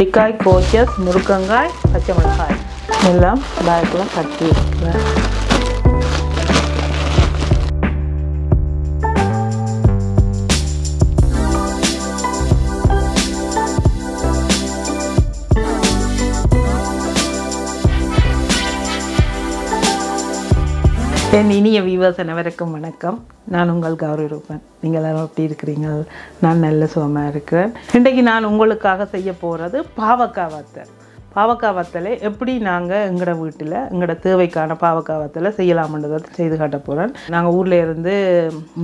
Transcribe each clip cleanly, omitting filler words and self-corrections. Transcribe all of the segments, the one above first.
வெண்டிக்காய், coaches, முருங்கங்காய், பச்சை மிளகாய் எல்லாம் பேக்கில் கட்டி வைக்கிறேன். என் இனிய வியூவர்ஸ் அனைவருக்கும் வணக்கம். நான் உங்கள் கௌரி ரூபன். நீங்கள் எல்லாரும் எப்படி இருக்கிறீங்க? நான் நல்ல சுகமாக இருக்கிறேன். இன்றைக்கு நான் உங்களுக்காக செய்ய போகிறது பாவக்காய் வத்தல். பாவக்காய் வத்தலை எப்படி நாங்கள் எங்களோட வீட்டில் எங்களோட தேவைக்கான பாவக்காய் வத்தலை செய்யலாம்ன்றதை செய்து காட்ட போகிறேன். நாங்கள் ஊரில் இருந்து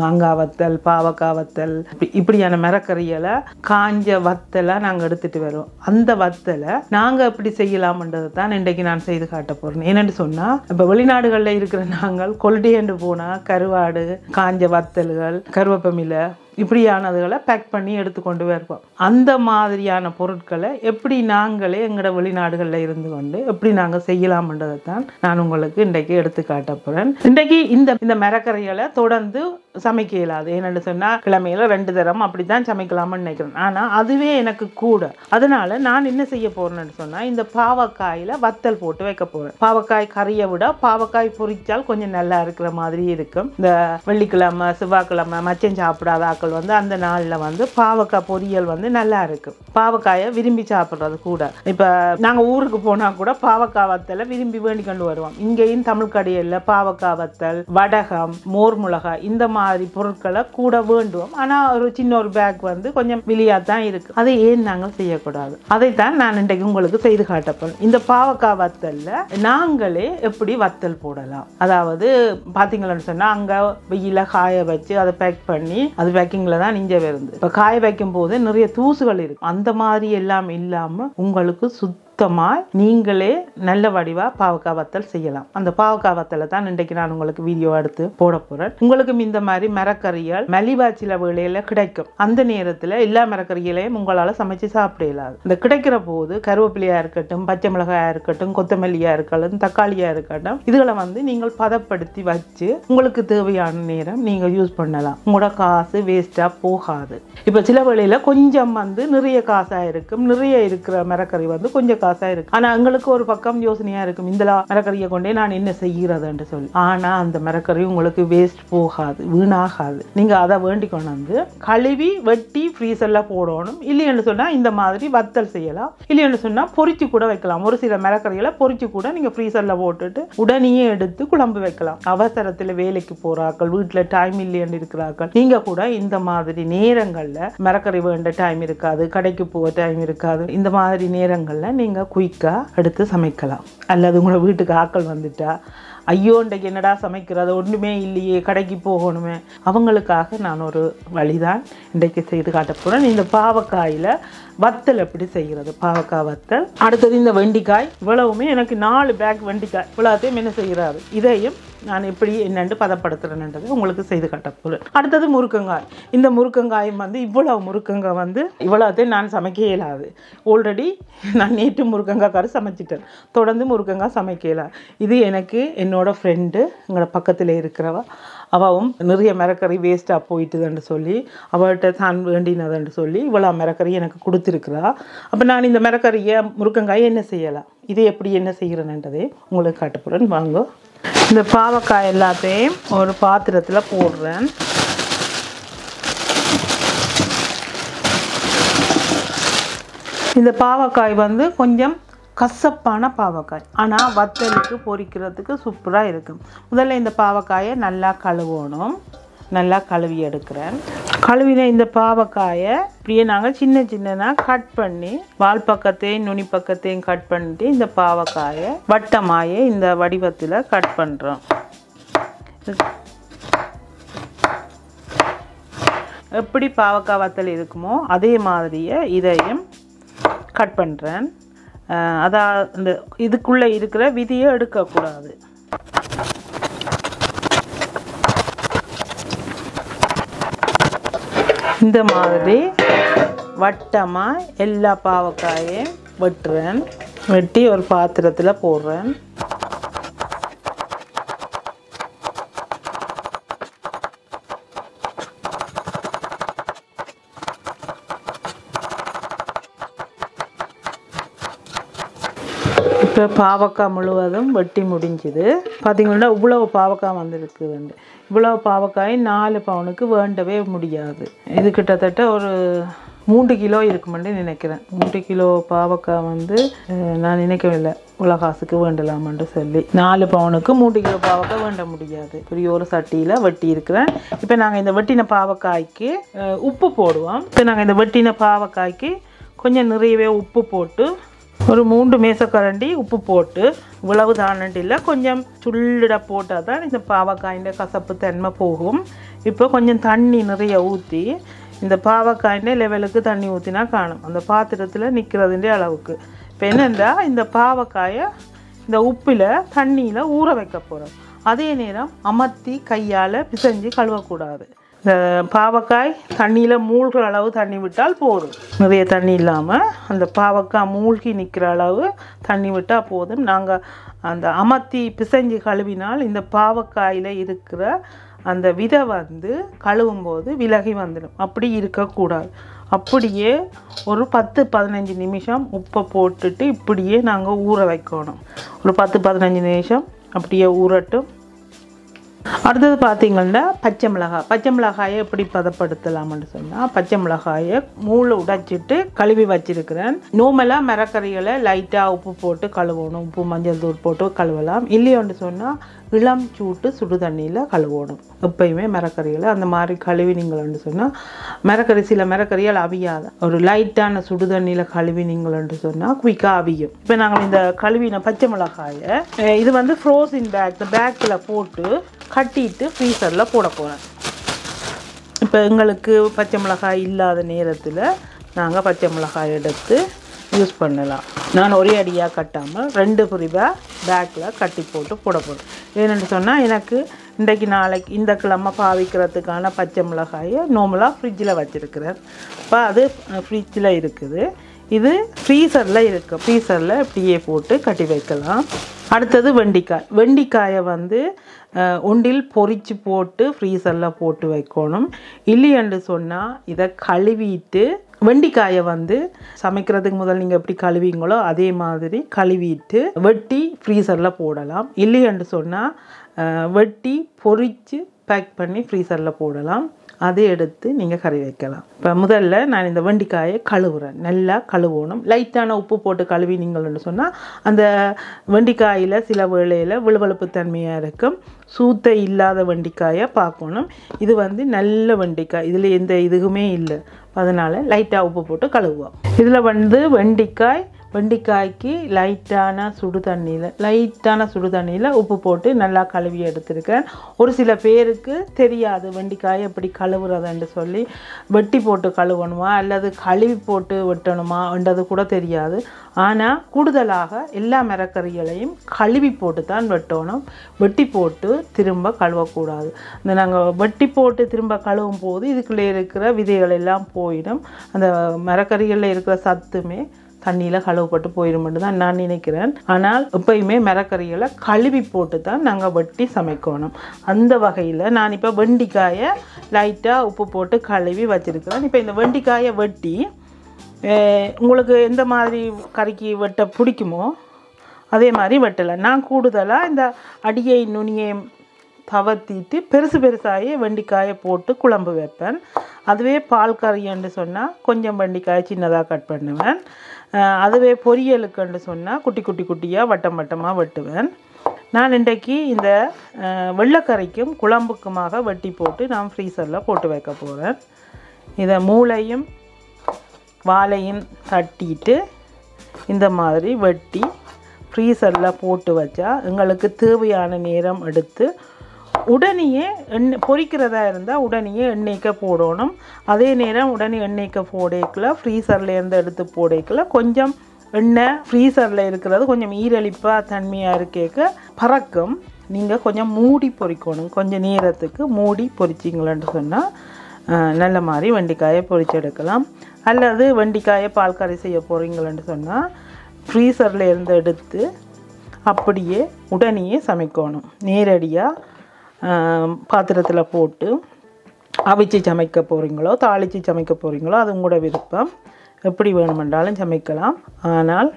மாங்காய் வத்தல், பாவக்காய் வத்தல், இப்படியான மரக்கறிகளை காஞ்ச வத்தலை நாங்கள் எடுத்துகிட்டு வருவோம். அந்த வத்தலை நாங்கள் எப்படி செய்யலாம்ன்றதை தான் இன்றைக்கு நான் செய்து காட்ட போகிறேன். ஏன்னு சொன்னால், இப்போ வெளிநாடுகளில் இருக்கிற நாங்கள் கொல்டியண்டு போனால் கருவாடு, காஞ்ச வத்தல்கள், கருவேப்பமில்லை இப்படியானதுகளை பேக் பண்ணி எடுத்துக்கொண்டு வருவோம். அந்த மாதிரியான பொருட்களை எப்படி நாங்களே எங்களோட வெளிநாடுகளில் இருந்து கொண்டு எப்படி நாங்கள் செய்யலாம்ன்றதை தான் நான் உங்களுக்கு இன்றைக்கு எடுத்து காட்ட போகிறேன். இன்றைக்கு இந்த மரக்கறிகளை தொடர்ந்து சமைக்க இயலாது. ஏன்னு சொன்னால், கிழமையில 2 தரம் அப்படி தான் சமைக்கலாம்னு நினைக்கிறேன். ஆனால் அதுவே எனக்கு கூட. அதனால நான் என்ன செய்ய போகிறேன்னு சொன்னால், இந்த பாவக்காயில் வத்தல் போட்டு வைக்க போகிறேன். பாவக்காய் கறியை விட பாவக்காய் பொரிச்சால் கொஞ்சம் நல்லா இருக்கிற மாதிரி இருக்கும். இந்த வெள்ளிக்கிழமை, செவ்வாய்க்கிழமை மச்சம் சாப்பிடாத ஆக்கள் வந்து அந்த நாளில் வந்து பாவக்காய் பொரியல் வந்து நல்லா இருக்கும். பாவக்காயை விரும்பி சாப்பிட்றது கூட. இப்போ நாங்கள் ஊருக்கு போனால் கூட பாவக்காய் வத்தலை விரும்பி வேண்டி கொண்டு வருவோம். இங்கேயும் தமிழ் கடையில் பாவக்காய் வத்தல், வடகம், மோர் மிளகாய் இந்த மாதிரி பொருட்களை கூட வேண்டுவோம். ஆனால் ஒரு சின்ன ஒரு பேக் வந்து கொஞ்சம் வெளியாக தான் இருக்கு. அதை ஏன் நாங்கள் செய்யக்கூடாது? அதைத்தான் நான் இன்றைக்கு உங்களுக்கு செய்து காட்டப்போம். இந்த பாவக்காய் வத்தல்ல நாங்களே எப்படி வத்தல் போடலாம். அதாவது பார்த்தீங்கன்னு சொன்னால், அங்கே வெயில காய வச்சு அதை பேக் பண்ணி அது பேக்கிங்கில் தான் இங்கே வருது. இப்போ காய வைக்கும் போது நிறைய தூசுகள் இருக்கு. அந்த மாதிரி எல்லாம் இல்லாமல் உங்களுக்கு சுத்தமாக நீங்களே நல்ல வடிவாக பாவக்காய் வத்தல் செய்யலாம். அந்த பாவக்காய் வத்தலை தான் இன்றைக்கு நான் உங்களுக்கு வீடியோ எடுத்து போட போகிறேன். உங்களுக்கும் இந்த மாதிரி மரக்கறிகள் மலிவாச்சில வேளையில் கிடைக்கும். அந்த நேரத்தில் எல்லா மரக்கறிகளையும் உங்களால் சமைச்சு சாப்பிட இயலாது. இந்த கிடைக்கிற போது கருவேப்பிலையாக இருக்கட்டும், பச்சை மிளகாயாக இருக்கட்டும், கொத்தமல்லியாக இருக்கட்டும், தக்காளியாக இருக்கட்டும், இதுகளை வந்து நீங்கள் பதப்படுத்தி வச்சு உங்களுக்கு தேவையான நேரம் நீங்கள் யூஸ் பண்ணலாம். உங்களோட காசு வேஸ்ட்டாக போகாது. இப்போ சில வேளையில் கொஞ்சம் வந்து நிறைய காசாக இருக்கும். நிறைய இருக்கிற மரக்கறி வந்து கொஞ்சம் காசாக இருக்கு. ஆனால் எங்களுக்கு ஒரு பக்கம் யோசனையாக இருக்கும், இந்த மரக்கறியை கொண்டே நான் என்ன செய்கிறதுன்னு சொல்லி. ஆனால் அந்த மரக்கறி உங்களுக்கு வேஸ்ட் போகாது, வீணாகாது. நீங்கள் அதை வேண்டி கொண்டு வந்து கழுவி வெட்டி ஃப்ரீசரில் போடணும். இல்லைன்னு சொன்னால் இந்த மாதிரி வத்தல் செய்யலாம். இல்லைன்னு சொன்னால் பொரிச்சு கூட வைக்கலாம். ஒரு சில மரக்கறிகளை பொரிச்சு கூட நீங்கள் ஃப்ரீசரில் போட்டுட்டு உடனே எடுத்து குழம்பு வைக்கலாம். அவசரத்தில் வேலைக்கு போகிறார்கள், வீட்டில் டைம் இல்லைன்னு இருக்கிறார்கள், நீங்கள் கூட இந்த மாதிரி நேரங்களில் மரக்கறி வேண்ட டைம் இருக்காது, கடைக்கு போக டைம் இருக்காது, இந்த மாதிரி நேரங்களில் நீங்கள் குயிக்காக எடுத்து சமைக்கலாம். அல்லது உங்களோட வீட்டுக்கு ஆட்கள் வந்துட்டா, ஐயோ இன்றைக்கு என்னடா சமைக்கிறது, ஒன்றுமே இல்லையே, கடைக்கு போகணுமே, அவங்களுக்காக நான் ஒரு வழிதான் இன்றைக்கு செய்து காட்ட போகிறேன். இந்த பாவக்காயில் வத்தல் எப்படி செய்கிறது, பாவக்காய் வத்தல். அடுத்தது இந்த வெண்டிக்காய். இவ்வளவுமே எனக்கு 4 பேக் வெண்டிக்காய். இவ்வளோத்தையும் என்ன செய்கிறாரு, இதையும் நான் எப்படி என்னென்று பதப்படுத்துகிறேன்ன்றதை உங்களுக்கு செய்து காட்ட போகிறேன். அடுத்தது முருங்கங்காய். இந்த முருங்கங்காயும் வந்து இவ்வளவு முருங்கங்காய் வந்து இவ்வளோத்தையும் நான் சமைக்க இயலாது. ஆல்ரெடி நான் நேற்று முருங்கங்காய் கறி சமைச்சிட்டேன். தொடர்ந்து முருங்கங்காய் சமைக்க இயலாது. இது எனக்கு என்னோட ஃப்ரெண்டு எங்களோட பக்கத்தில் இருக்கிறவ, அவவும் நிறைய மரக்கறி வேஸ்ட்டாக போயிட்டுதுன்னு சொல்லி அவள்கிட்ட தான் வேண்டினதுன்னு சொல்லி இவ்வளோ மரக்கறி எனக்கு கொடுத்துருக்குறா. அப்போ நான் இந்த மரக்கறியை முருங்கங்காயை என்ன செய்யலாம், இதை எப்படி என்ன செய்கிறேன்ன்றதே உங்களுக்கு காட்ட போகிறேன். வாங்க. இந்த பாவக்காய் எல்லாத்தையும் ஒரு பாத்திரத்தில் போடுறேன். இந்த பாவக்காய் வந்து கொஞ்சம் கசப்பான பாவக்காய், ஆனால் வத்தலுக்கு பொரிக்கிறதுக்கு சூப்பராக இருக்கும். முதல்ல இந்த பாவக்காயை நல்லா கழுவணும். நல்லா கழுவி எடுக்கிறேன். கழுவின இந்த பாவக்காயை இப்படியே நாங்கள் சின்ன சின்னதாக கட் பண்ணி வால் பக்கத்தையும் நுனி பக்கத்தையும் கட் பண்ணிட்டு இந்த பாவக்காயை வட்டமாயே இந்த வடிவத்தில் கட் பண்ணுறோம். எப்படி பாவக்காய் வத்தல் இருக்குமோ அதே மாதிரியே இதையும் கட் பண்ணுறேன். அதான் இந்த இதுக்குள்ளே இருக்கிற விதியை எடுக்கக்கூடாது. இந்த மாதிரி வட்டமாக எல்லா பாவக்காயையும் வெட்டுறேன். வெட்டி ஒரு பாத்திரத்தில் போடுறேன். இப்போ பாவக்காய் முழுவதும் வெட்டி முடிஞ்சுது. பார்த்திங்கன்னா இவ்வளவு பாவக்காய் வந்துருக்குதுண்டு. இவ்வளவு பாவக்காய் 4 பவுனுக்கு வேண்டவே முடியாது. இது கிட்டத்தட்ட ஒரு 3 கிலோ இருக்குமென்று நினைக்கிறேன். 3 கிலோ பாவக்காய் வந்து நான் நினைக்கவில்லை உலகாசுக்கு வேண்டலாமென்று சொல்லி. 4 பவுனுக்கு 3 கிலோ பாவக்காய் வேண்ட முடியாது. பெரிய ஒரு சட்டியில் வெட்டி இருக்கிறேன். இப்போ நாங்கள் இந்த வெட்டின பாவக்காய்க்கு உப்பு போடுவோம். இப்போ நாங்கள் இந்த வெட்டின பாவக்காய்க்கு கொஞ்சம் நிறையவே உப்பு போட்டு ஒரு 3 மேசக்கரண்டி உப்பு போட்டு, இவ்வளவு தானண்டு இல்லை, கொஞ்சம் சுள்ளிட போட்டால் தான் இந்த பாவக்காயின் கசப்பு தன்மை போகும். இப்போ கொஞ்சம் தண்ணி நிறைய ஊற்றி இந்த பாவக்காயின் லெவலுக்கு தண்ணி ஊற்றினா காணும் அந்த பாத்திரத்தில் நிற்கிறதுன்ற அளவுக்கு. இப்போ என்னென்னா இந்த பாவக்காயை இந்த உப்பில் தண்ணியில் ஊற வைக்க போகிறோம். அதே நேரம் அமர்த்தி கையால் பிசைஞ்சு கழுவக்கூடாது. இந்த பாவக்காய் தண்ணியில் மூழ்கிற அளவு தண்ணி விட்டால் போதும். நிறைய தண்ணி இல்லாமல் அந்த பாவக்காய் மூழ்கி நிற்கிற அளவு தண்ணி விட்டால் போதும். நாங்கள் அந்த அமர்த்தி பிசைஞ்சு கழுவினால் இந்த பாவக்காயில் இருக்கிற அந்த விதை வந்து கழுவும் போது விலகி வந்துடும். அப்படி இருக்கக்கூடாது. அப்படியே ஒரு 10-15 நிமிஷம் உப்பை போட்டுட்டு இப்படியே நாங்கள் ஊற வைக்கணும். ஒரு 10-15 நிமிஷம் அப்படியே ஊறட்டும். அடுத்தது பார்த்திங்கன்னா பச்சை மிளகாயை எப்படி பதப்படுத்தலாம்னு சொன்னால், பச்சை மிளகாயை மூளை உடைச்சிட்டு கழுவி வச்சிருக்கிறேன். நார்மலாக மரக்கறிகளை லைட்டாக உப்பு போட்டு கழுவணும். உப்பு மஞ்சள் தூள் போட்டு கழுவலாம். இல்லையோன்னு சொன்னால் இளம் சூட்டு சுடு தண்ணியில் கழுவணும். எப்பயுமே மரக்கறிகளை அந்த மாதிரி கழுவினீங்களன்னு சொன்னால் சில மரக்கறிகள் அவியாத ஒரு லைட்டான சுடு தண்ணியில் கழுவினீங்களன்னு சொன்னால் குயிக்காக அவியும். இப்போ நாங்கள் இந்த கழுவின பச்சை மிளகாயை இது வந்து ஃப்ரோசின் பேக்கில் போட்டு கட்டிட்டு ஃப்ரீசரில் போட போகிறேன். இப்போ எங்களுக்கு பச்சை மிளகாய் இல்லாத நேரத்தில் நாங்கள் பச்சை மிளகாய் எடுத்து யூஸ் பண்ணலாம். நான் ஒரே அடியாக கட்டாமல் 2 பிரிவாக பேக்கில் கட்டி போட்டு போட போகிறேன். ஏன்னு சொன்னால் எனக்கு இன்றைக்கு நாளைக்கு இந்த கிழமை பாவிக்கிறதுக்கான பச்சை மிளகாயை நார்மலாக ஃப்ரிட்ஜில் வச்சுருக்கிறேன். இப்போ அது ஃப்ரிட்ஜில் இருக்குது. இது ஃப்ரீசரில் இருக்குது. ஃப்ரீசரில் இப்படியே போட்டு கட்டி வைக்கலாம். அடுத்தது வெண்டிக்காயை வந்து ஒன்றில் பொரித்து போட்டு ஃப்ரீசரில் போட்டு வைக்கணும். இல்லையென்று சொன்னால் இதை கழுவிட்டு வெண்டிக்காயை வந்து சமைக்கிறதுக்கு முதல் நீங்கள் எப்படி கழுவிங்களோ அதே மாதிரி கழுவிட்டு வெட்டி ஃப்ரீசரில் போடலாம். இல்லையென்று சொன்னால் வெட்டி பொரித்து பேக் பண்ணி ஃப்ரீசரில் போடலாம். அதை எடுத்து நீங்கள் கறி வைக்கலாம். இப்போ முதல்ல நான் இந்த வெண்டிக்காயை கழுவுறேன். நல்லா கழுவணும். லைட்டான உப்பு போட்டு கழுவினீங்கள்னு சொன்னால் அந்த வெண்டிக்காயில் சில வேளையில் விழுவழுப்பு தன்மையாக இருக்கும். சூத்தை இல்லாத வெண்டிக்காயை பார்க்கணும். இது வந்து நல்ல வெண்டிக்காய், இதில் எந்த இதுவுமே இல்லை. அதனால் லைட்டாக உப்பு போட்டு கழுவுவோம். இதில் வந்து வெண்டிக்காய்க்கு லைட்டான சுடு தண்ணியில் உப்பு போட்டு நல்லா கழுவி எடுத்துருக்கேன். ஒரு சில பேருக்கு தெரியாது வெண்டிக்காயை எப்படி கழுவுறதுன்னு சொல்லி வெட்டி போட்டு கழுவணுமா அல்லது கழுவி போட்டு வெட்டணுமான்றது கூட தெரியாது. ஆனால் கூடுதலாக எல்லா மரக்கறிகளையும் கழுவி போட்டு தான் வெட்டணும். வெட்டி போட்டு திரும்ப கழுவக்கூடாது. இந்த நாங்கள் வெட்டி போட்டு திரும்ப கழுவும் போது இதுக்குள்ளே இருக்கிற விதைகள் எல்லாம் போயிடும். அந்த மரக்கறிகளில் இருக்கிற சத்துமே தண்ணியில் கழுவப்பட்டு போயிடும்னு தான் நான் நினைக்கிறேன். ஆனால் எப்பயுமே மரக்கறிகளை கழுவி போட்டு தான் நாங்கள் வெட்டி சமைக்கணும். அந்த வகையில் நான் இப்போ வெண்டிக்காயை லைட்டாக உப்பு போட்டு கழுவி வச்சுருக்கிறேன். இப்போ இந்த வெண்டிக்காயை வெட்டி உங்களுக்கு எந்த மாதிரி கறிக்கு வெட்ட பிடிக்குமோ அதே மாதிரி வெட்டலை. நான் கூடுதலாக இந்த அடியை நுனியை தவத்திட்டு பெருசாகி வெண்டிக்காயை போட்டு குழம்பு வைப்பேன். அதுவே பால் கறின்னு சொன்னால் கொஞ்சம் வெண்டிக்காயை சின்னதாக கட் பண்ணுவேன். அதுவே பொரியலுக்குன்னு சொன்னால் குட்டியாக வட்டமாக வெட்டுவேன். நான் இன்றைக்கு இந்த வெள்ளைக்கறிக்கும் குழம்புக்குமாக வெட்டி போட்டு நான் ஃப்ரீசரில் போட்டு வைக்க போகிறேன். இதை மூளையும் வாழையும் தட்டிட்டு இந்த மாதிரி வெட்டி ஃப்ரீசரில் போட்டு வச்சா எங்களுக்கு தேவையான நேரம் எடுத்து உடனே பொரிக்கிறதா இருந்தால் உடனே எண்ணெய்க்க போடணும். அதே நேரம் உடனே எண்ணெய்க்க போடேக்கில் ஃப்ரீசர்லேருந்து எடுத்து போடேக்கில் கொஞ்சம் எண்ணெய் ஃப்ரீசரில் இருக்கிறது கொஞ்சம் ஈரழிப்பாக தன்மையாக இருக்கேக்க பறக்கும். நீங்கள் கொஞ்சம் மூடி பொரிக்கணும். கொஞ்சம் நேரத்துக்கு மூடி பொரிச்சிங்களேன்னு சொன்னால் நல்ல மாதிரி வெண்டிக்காயை பொரிச்செடுக்கலாம். அல்லது வெண்டிக்காயை பால் கறி செய்ய போகிறீங்களேன்னு சொன்னால் ஃப்ரீசரில் இருந்து எடுத்து அப்படியே உடனே சமைக்கணும். நேரடியாக பாத்திரத்தில் போட்டு அவிச்சு சமைக்க போகிறீங்களோ தாளித்து சமைக்க போகிறீங்களோ அது உங்களோட விருப்பம். எப்படி வேணுமென்றாலும் சமைக்கலாம். ஆனால்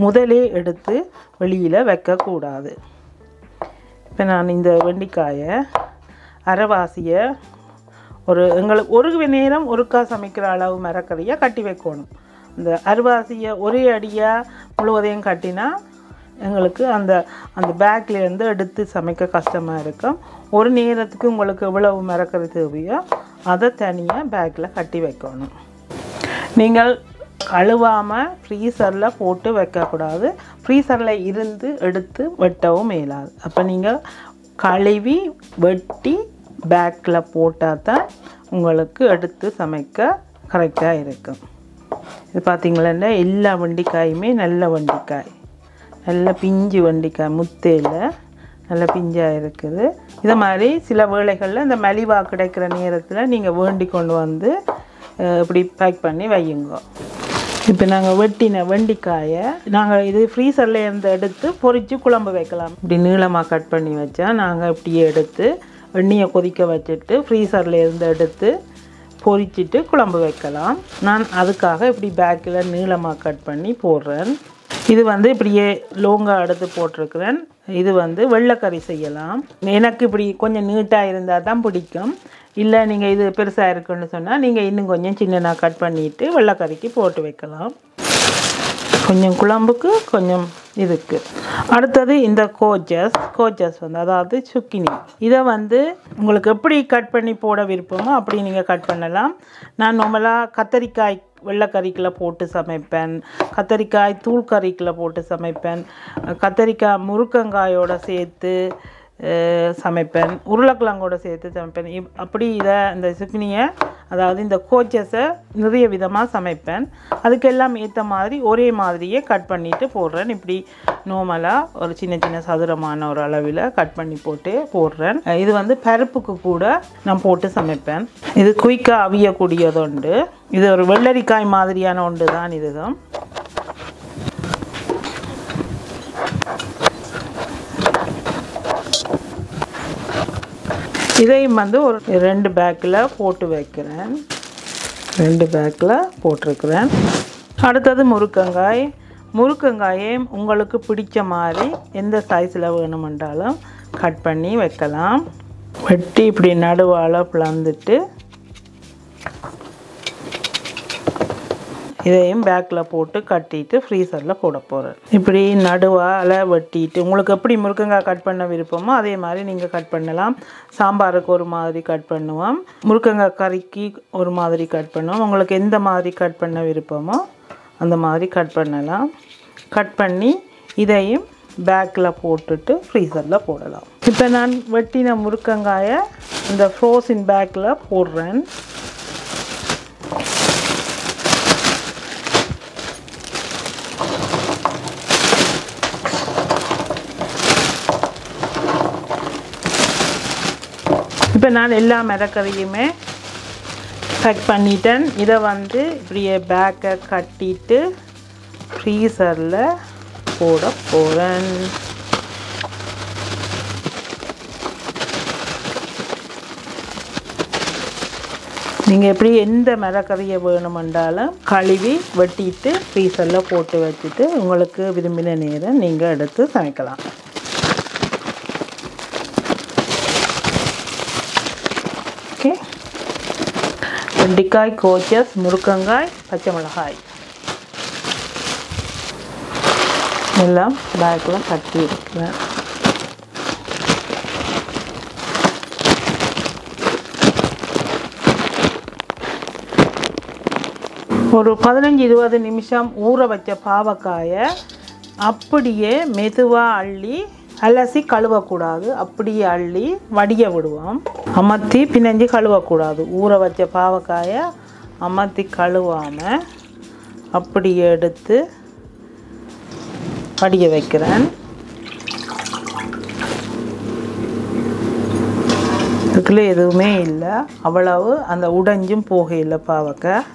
முதலே எடுத்து வெளியில் வைக்கக்கூடாது. இப்போ நான் இந்த வெண்டைக்காயை அரைவாசியை எங்களுக்கு ஒரு நேரம் ஒருக்கா சமைக்கிற அளவு மரக்கறியாக கட்டி வைக்கணும். இந்த அரைவாசியை ஒரே அடியாக முழுவதையும் கட்டினா எங்களுக்கு அந்த பேக்லேருந்து எடுத்து சமைக்க கஷ்டமாக இருக்கும். ஒரு நேரத்துக்கு உங்களுக்கு எவ்வளவு மரக்கறி தேவையோ அதை தனியாக பேக்கில் கட்டி வைக்கணும். நீங்கள் கழுவாமல் ஃப்ரீசரில் போட்டு வைக்கக்கூடாது. ஃப்ரீசரில் இருந்து எடுத்து வெட்டவும் மேலாது. அப்போ நீங்கள் கழுவி வெட்டி பேக்கில் போட்டால் தான் உங்களுக்கு எடுத்து சமைக்க கரெக்டாக இருக்கும். இது பார்த்திங்களா, எல்லா வெண்டைக்காயுமே நல்ல வெண்டைக்காய், நல்ல பிஞ்சு வெண்டைக்காய், முத்தையில் நல்ல பிஞ்சாக இருக்குது. இதை மாதிரி சில வேளைகளில் இந்த மலிவாக கிடைக்கிற நேரத்தில் நீங்கள் வேண்டி கொண்டு வந்து இப்படி பேக் பண்ணி வையுங்க. இப்போ நாங்கள் வெட்டின வெண்டைக்காயை நாங்கள் இது ஃப்ரீசரில் இருந்து எடுத்து பொரித்து குழம்பு வைக்கலாம். இப்படி நீளமாக கட் பண்ணி வச்சா நாங்கள் இப்படியே எடுத்து எண்ணெயை கொதிக்க வச்சுட்டு ஃப்ரீசரில் இருந்து எடுத்து பொரிச்சிட்டு குழம்பு வைக்கலாம். நான் அதுக்காக இப்படி பேக்கில் நீளமாக கட் பண்ணி போடுறேன். இது வந்து இப்படியே லோங்காக எடுத்து போட்டிருக்கிறேன். இது வந்து வெள்ளைக்கறி செய்யலாம். எனக்கு இப்படி கொஞ்சம் நீட்டாக இருந்தால் தான் பிடிக்கும். இல்லை நீங்கள் இது பெருசாக இருக்குன்னு சொன்னால் நீங்கள் இன்னும் கொஞ்சம் சின்னதாக கட் பண்ணிவிட்டு வெள்ளைக்கறிக்கு போட்டு வைக்கலாம். கொஞ்சம் குழம்புக்கு கொஞ்சம் இதுக்கு. அடுத்தது இந்த கோச்சஸ் வந்து அதாவது சுக்கினி. இதை வந்து உங்களுக்கு எப்படி கட் பண்ணி போட விருப்பமோ அப்படி நீங்கள் கட் பண்ணலாம். நான் நார்மலாக கத்தரிக்காய் வெள்ளைக்கறிக்குள்ள போட்டு சமைப்பேன், கத்தரிக்காய் தூள் கறிக்குள்ள போட்டு சமைப்பேன், கத்தரிக்காய் முருக்கங்காயோடு சேர்த்து சமைப்பேன், உருளைக்கிழங்கோடு சேர்த்து சமைப்பேன். அப்படி இந்த சுக்கினியை அதாவது இந்த கோச்சஸை நிறைய விதமாக சமைப்பேன். அதுக்கெல்லாம் ஏற்ற மாதிரி ஒரே மாதிரியே கட் பண்ணிவிட்டு போடுறேன். இப்படி நார்மலாக ஒரு சின்ன சின்ன சதுரமான ஒரு அளவில் கட் பண்ணி போட்டு போடுறேன். இது வந்து பருப்புக்கு கூட நான் போட்டு சமைப்பேன். இது குயிக்காக அவியக்கூடியது உண்டு. இது ஒரு வெள்ளரிக்காய் மாதிரியான ஒன்று தான் இதுதான். இதையும் வந்து ஒரு 2 பேக்கில் போட்டு வைக்கிறேன். 2 பேக்கில் போட்டிருக்கிறேன். அடுத்தது முருக்கங்காயை உங்களுக்கு பிடிச்ச மாதிரி எந்த சைஸில் வேணுமென்றாலும் கட் பண்ணி வைக்கலாம். வெட்டி இப்படி நடுவால் பிளந்துட்டு இதையும் பேக்கில் போட்டு கட்டிட்டு ஃப்ரீசரில் போட போகிறேன். இப்படி நடுவால் வெட்டிட்டு உங்களுக்கு எப்படி முருங்கங்காய் கட் பண்ண விருப்பமோ அதே மாதிரி நீங்கள் கட் பண்ணலாம். சாம்பாருக்கு ஒரு மாதிரி கட் பண்ணுவோம், முருங்கங்காய் கறிக்கு ஒரு மாதிரி கட் பண்ணுவோம். உங்களுக்கு எந்த மாதிரி கட் பண்ண விருப்பமோ அந்த மாதிரி கட் பண்ணலாம். கட் பண்ணி இதையும் பேக்கில் போட்டுட்டு ஃப்ரீசரில் போடலாம். இப்போ நான் வெட்டின முருங்கங்காயை இந்த ஃப்ரோசன் பேக்கில் போடுறேன். இப்போ நான் எல்லா மரக்கறியுமே கட் பண்ணிட்டேன். இதை வந்து இப்படியே பேக்கை கட்டிட்டு ஃப்ரீசரில் போட போகிறேன். நீங்கள் எப்படி எந்த மரக்கறியை வேணுமென்றாலும் கழுவி வெட்டிட்டு ஃப்ரீசரில் போட்டு வச்சுட்டு உங்களுக்கு விரும்பின நேரம் நீங்கள் எடுத்து சமைக்கலாம். ஓகே, வெண்டைக்காய், கோச்சஸ், முருங்கங்காய், பச்சை மிளகாய் எல்லாம் பேக்கில் கட்டி இருக்கிறேன். ஒரு 15-20 நிமிஷம் ஊற வச்ச பாவக்காயை அப்படியே மெதுவாக அலசி கழுவக்கூடாது. அப்படியே அள்ளி வடிய விடுவோம். அமர்த்தி பிணைஞ்சு கழுவக்கூடாது. ஊற வச்ச பாவக்காயை அமர்த்தி கழுவாமல் அப்படியே எடுத்து வடிய வைக்கிறேன். இதுக்குள்ளே எதுவுமே இல்லை, அவ்வளவு அந்த உடைஞ்சும் போகையில் பாவக்காய்.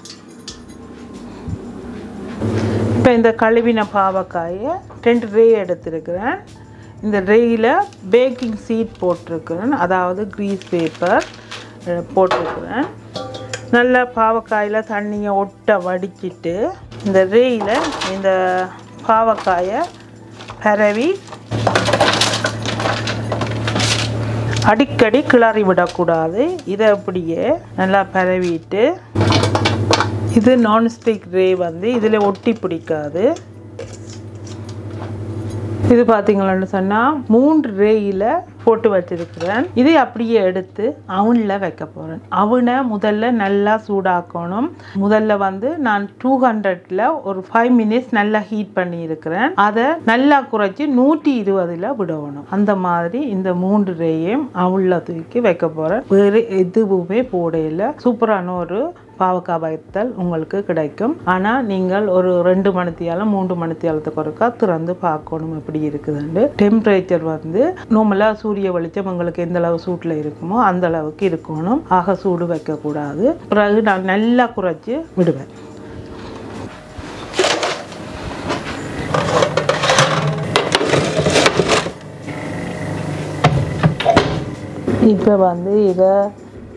இப்போ இந்த கழுவின பாவக்காயை 2 ட்ரே எடுத்துருக்கிறேன். இந்த ட்ரேயில் பேக்கிங் சீட் போட்டிருக்கிறேன், அதாவது க்ரீஸ் பேப்பர் போட்டிருக்கிறேன். நல்லா பாவக்காயில் தண்ணியை ஒட்ட வடிச்சிட்டு இந்த ட்ரேயில் இந்த பாவக்காயை பரவி அடிக்கடி கிளறி விடக்கூடாது. இதை அப்படியே நல்லா பரவிட்டு, இது நான்ஸ்டிக் ரே வந்து இதில் ஒட்டி பிடிக்காது. இது பார்த்தீங்களான்னு சொன்னால் 3 ரேயில் போட்டு வச்சிருக்கிறேன். இதை அப்படியே எடுத்து அவனில் வைக்க போகிறேன். அவனை முதல்ல நல்லா சூடாக்கணும். முதல்ல வந்து நான் 200ல் ஒரு 5 மினிட்ஸ் நல்லா ஹீட் பண்ணியிருக்கிறேன். அதை நல்லா குறைச்சி 120ல் விடணும். அந்த மாதிரி இந்த 3 ரேயையும் அவனில் தூக்கி வைக்க போகிறேன். வேறு எதுவுமே போடையில் சூப்பரான ஒரு பாவக்காய் வத்தல் உங்களுக்கு கிடைக்கும். ஆனால் நீங்கள் ஒரு 2 மணித்தியாலம் 3 மணித்தியாலத்துக்கு ஒருக்கா திறந்து பார்க்கணும் எப்படி இருக்குதுன்னு. டெம்பரேச்சர் வந்து நார்மலாக சூரிய வெளிச்சம் உங்களுக்கு எந்த அளவு சூட்டில் இருக்குமோ அந்த அளவுக்கு இருக்கணும். ஆக சூடு வைக்கக்கூடாது. பிறகு நான் நல்லா குறைச்சி விடுவேன். இப்போ வந்து இதை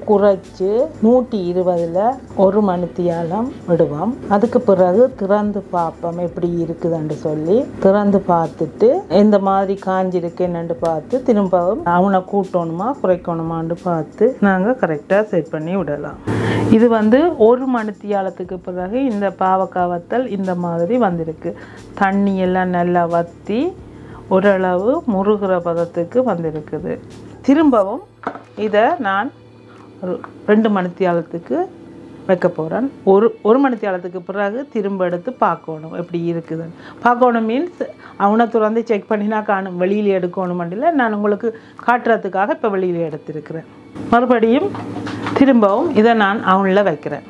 குறைச்சி 120ல் 1 மணித்தியாலம் விடுவோம். அதுக்கு பிறகு திறந்து பார்ப்போம் எப்படி இருக்குதுன்னு சொல்லி. திறந்து பார்த்துட்டு எந்த மாதிரி காஞ்சிருக்கேன்னு பார்த்து திரும்பவும் அவனை கூட்டணுமா குறைக்கணுமான்னு பார்த்து நாங்கள் கரெக்டாக செட் பண்ணி விடலாம். இது வந்து 1 மணித்தியாலத்துக்கு பிறகு இந்த பாவக்காய் வத்தல் இந்த மாதிரி வந்திருக்கு. தண்ணியெல்லாம் நல்லா வற்றி ஓரளவு முருகிற பதத்துக்கு வந்திருக்குது. திரும்பவும் இதை நான் ஒரு 2 மணித்தியாலத்துக்கு வைக்க போகிறேன். ஒரு மணித்தியாலத்துக்கு பிறகு திரும்ப எடுத்து பார்க்கணும் எப்படி இருக்குதுன்னு. பார்க்கணும் மீன்ஸ் அவனை திறந்து செக் பண்ணினா காணும். வெளியில் எடுக்கணுமெண்டில் நான் உங்களுக்கு காட்டுறதுக்காக இப்போ வெளியில் எடுத்திருக்கிறேன். மறுபடியும் திரும்பவும் இதை நான் அவனில் வைக்கிறேன்.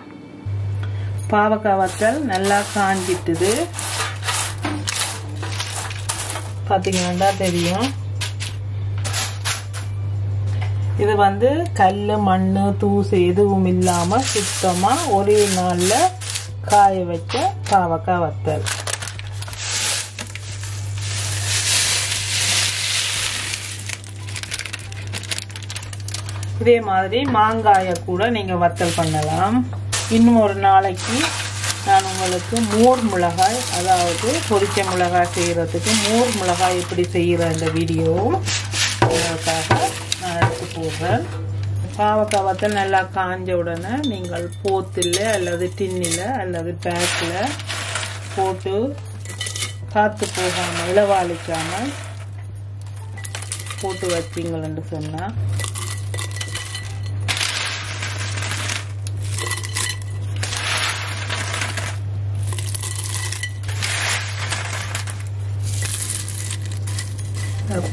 பாவக்காய் வத்தல் நல்லா காஞ்சிட்டுது. பார்த்தீங்கன்னா தெரியும். இது வந்து கல் மண் தூசு எதுவும் இல்லாமல் சுத்தமாக ஒரே நாளில் காய வச்ச பாவக்காய் வத்தல். இதே மாதிரி மாங்காயை கூட நீங்கள் வத்தல் பண்ணலாம். இன்னும் ஒரு நாளைக்கு நான் உங்களுக்கு மோர் மிளகாய், அதாவது பொரிச்ச மிளகாய் செய்கிறதுக்கு மோர் மிளகாய் எப்படி செய்கிற இந்த வீடியோவும் உங்களுக்காக நான் எடுத்து போடுறேன். பாவக்காய் வத்தல் நல்லா காஞ்ச உடனே நீங்கள் போத்தில் அல்லது டின்னில் அல்லது பேக்கில் போட்டு காற்று போகாமல் இளவாளிக்காமல் போட்டு வச்சிங்கன்னு சொன்னால்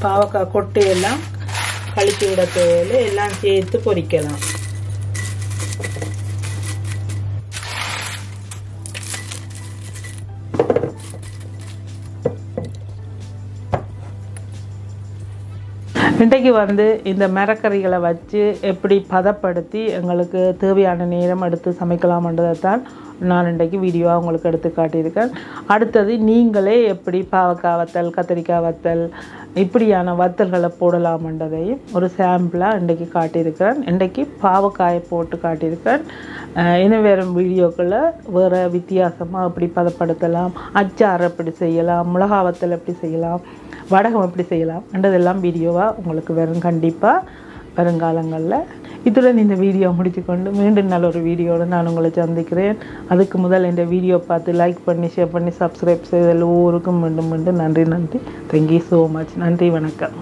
பாவக்காய் கொட்டையெல்லாம் கழித்து விட தேவையில்லை. எல்லாம் சேர்த்து பொரிக்கலாம். இன்றைக்கு வந்து இந்த மரக்கறிகளை வச்சு எப்படி பதப்படுத்தி எங்களுக்கு தேவையான நேரம் எடுத்து சமைக்கலாம்ன்றதை தான் நான் இன்றைக்கு வீடியோவாக உங்களுக்கு எடுத்து காட்டியிருக்கேன். அடுத்தது நீங்களே எப்படி பாவக்காய் வத்தல் கத்திரிக்காய் வத்தல் இப்படியான வத்தல்களை போடலாம்ன்றதையும் ஒரு சாம்பிளாக இன்றைக்கி காட்டியிருக்கிறேன். இன்றைக்கி பாவக்காயை போட்டு காட்டியிருக்கேன். இன்னும் வேறு வீடியோக்களில் வேறு வித்தியாசமாக எப்படி பதப்படுத்தலாம், அச்சார் எப்படி செய்யலாம், மிளகா வத்தல் எப்படி செய்யலாம், வடகம் எப்படி செய்யலாம் என்றதெல்லாம் வீடியோவாக உங்களுக்கு வரும் கண்டிப்பாக வருங்காலங்களில். இத்துடன் இந்த வீடியோ முடிச்சுக்கொண்டு மீண்டும் நல்ல ஒரு வீடியோடு நான் உங்களை சந்திக்கிறேன். அதுக்கு முதல் இந்த வீடியோ பார்த்து லைக் பண்ணி ஷேர் பண்ணி சப்ஸ்கிரைப் செய்தல் ஒவ்வொருக்கும் மீண்டும் மீண்டும் நன்றி. Thank you so much. நன்றி, வணக்கம்.